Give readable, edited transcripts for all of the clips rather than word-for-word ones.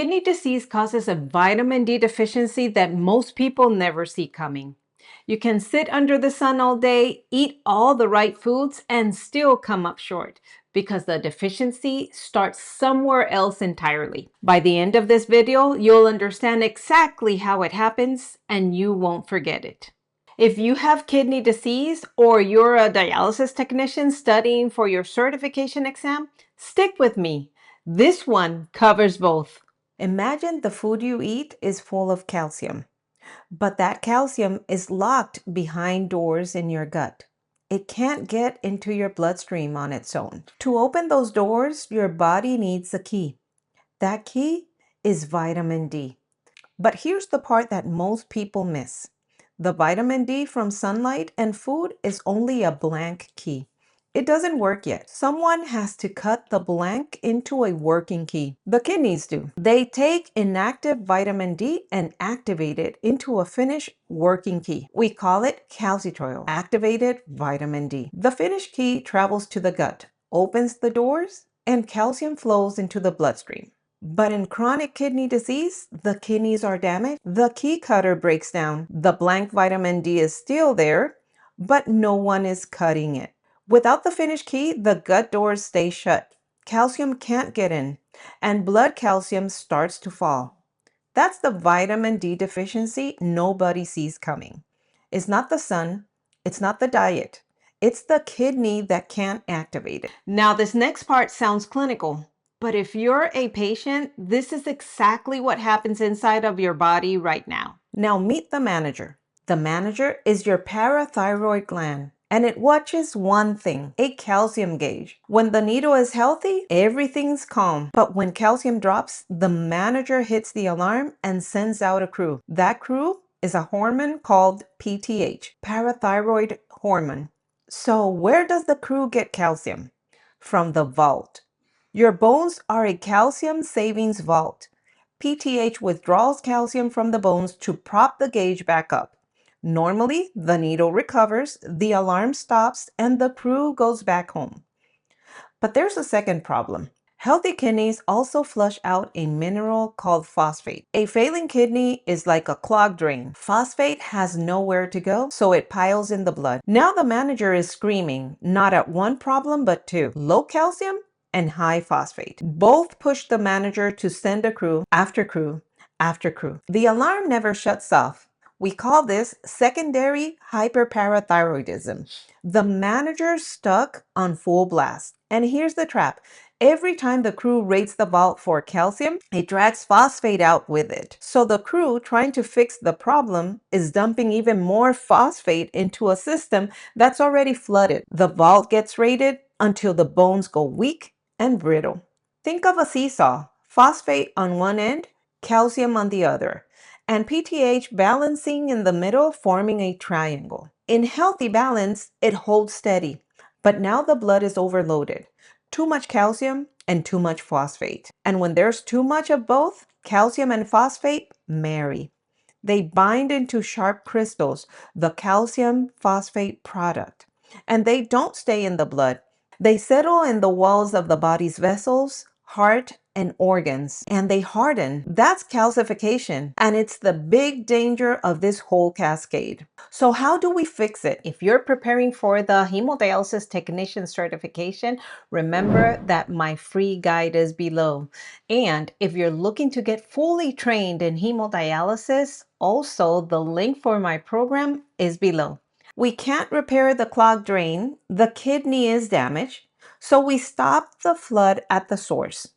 Kidney disease causes a vitamin D deficiency that most people never see coming. You can sit under the sun all day, eat all the right foods, and still come up short because the deficiency starts somewhere else entirely. By the end of this video, you'll understand exactly how it happens and you won't forget it. If you have kidney disease or you're a dialysis technician studying for your certification exam, stick with me. This one covers both. Imagine the food you eat is full of calcium, but that calcium is locked behind doors in your gut. It can't get into your bloodstream on its own. To open those doors, your body needs a key. That key is vitamin D. But here's the part that most people miss. The vitamin D from sunlight and food is only a blank key. It doesn't work yet. Someone has to cut the blank into a working key. The kidneys do. They take inactive vitamin D and activate it into a finished working key. We call it calcitriol, activated vitamin D. The finished key travels to the gut, opens the doors, and calcium flows into the bloodstream. But in chronic kidney disease, the kidneys are damaged, the key cutter breaks down, the blank vitamin D is still there, but no one is cutting it. Without the finished key, the gut doors stay shut. Calcium can't get in, and blood calcium starts to fall. That's the vitamin D deficiency nobody sees coming. It's not the sun, it's not the diet, it's the kidney that can't activate it. Now, this next part sounds clinical. But if you're a patient, this is exactly what happens inside of your body right now. Now meet the manager. The manager is your parathyroid gland, and it watches one thing, a calcium gauge. When the needle is healthy, everything's calm. But when calcium drops, the manager hits the alarm and sends out a crew. That crew is a hormone called PTH, parathyroid hormone. So where does the crew get calcium? From the vault. Your bones are a calcium savings vault. PTH withdraws calcium from the bones to prop the gauge back up. Normally, the needle recovers, the alarm stops, and the crew goes back home. But there's a second problem. Healthy kidneys also flush out a mineral called phosphate. A failing kidney is like a clogged drain. Phosphate has nowhere to go, so it piles in the blood. Now the manager is screaming, not at one problem, but two. Low calcium and high phosphate. Both push the manager to send a crew after crew after crew. The alarm never shuts off. We call this secondary hyperparathyroidism. The manager's stuck on full blast. And here's the trap. Every time the crew rates the vault for calcium, it drags phosphate out with it. So the crew trying to fix the problem is dumping even more phosphate into a system that's already flooded. The vault gets rated until the bones go weak and brittle. Think of a seesaw, phosphate on one end, calcium on the other, and PTH balancing in the middle, forming a triangle. In healthy balance, it holds steady, but now the blood is overloaded. Too much calcium and too much phosphate. And when there's too much of both, calcium and phosphate marry. They bind into sharp crystals, the calcium phosphate product. And they don't stay in the blood. They settle in the walls of the body's vessels, heart, and organs, and they harden. That's calcification, and it's the big danger of this whole cascade. So how do we fix it? If you're preparing for the hemodialysis technician certification, remember that my free guide is below. And if you're looking to get fully trained in hemodialysis, also the link for my program is below. We can't repair the clogged drain, the kidney is damaged, so we stop the flood at the source.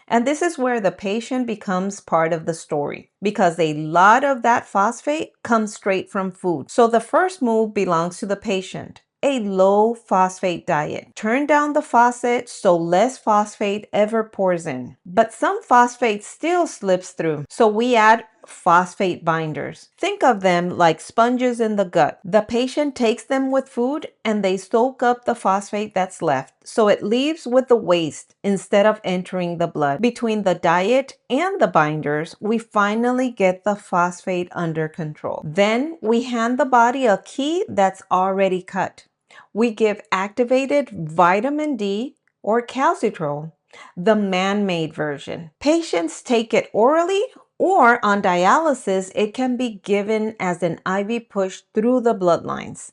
And this is where the patient becomes part of the story because a lot of that phosphate comes straight from food. So the first move belongs to the patient. A low phosphate diet. Turn down the faucet so less phosphate ever pours in. But some phosphate still slips through. So we add phosphate binders. Think of them like sponges in the gut. The patient takes them with food and they soak up the phosphate that's left. So it leaves with the waste instead of entering the blood. Between the diet and the binders, we finally get the phosphate under control. Then we hand the body a key that's already cut. We give activated vitamin D or calcitriol the man-made version. Patients take it orally, or on dialysis, it can be given as an IV push through the bloodlines.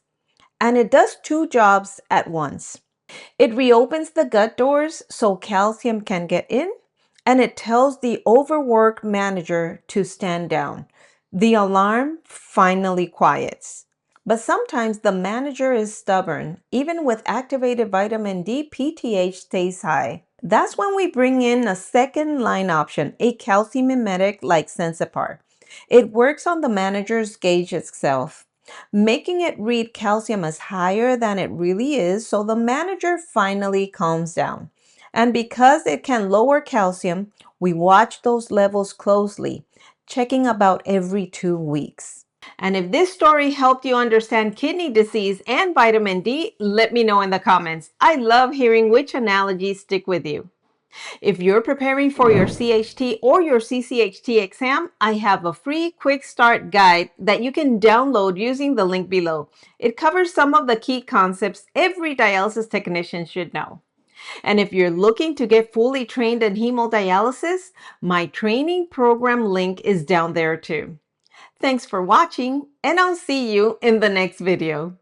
And it does two jobs at once. It reopens the gut doors so calcium can get in, and it tells the overworked manager to stand down. The alarm finally quiets. But sometimes the manager is stubborn. Even with activated vitamin D, PTH stays high. That's when we bring in a second line option, a calcium mimetic like Sensipar. It works on the manager's gauge itself, making it read calcium as higher than it really is, so the manager finally calms down. And because it can lower calcium, we watch those levels closely, checking about every 2 weeks. And if this story helped you understand kidney disease and vitamin D, let me know in the comments. I love hearing which analogies stick with you. If you're preparing for your CHT or your CCHT exam, I have a free quick start guide that you can download using the link below. It covers some of the key concepts every dialysis technician should know. And if you're looking to get fully trained in hemodialysis, my training program link is down there too. Thanks for watching, and I'll see you in the next video.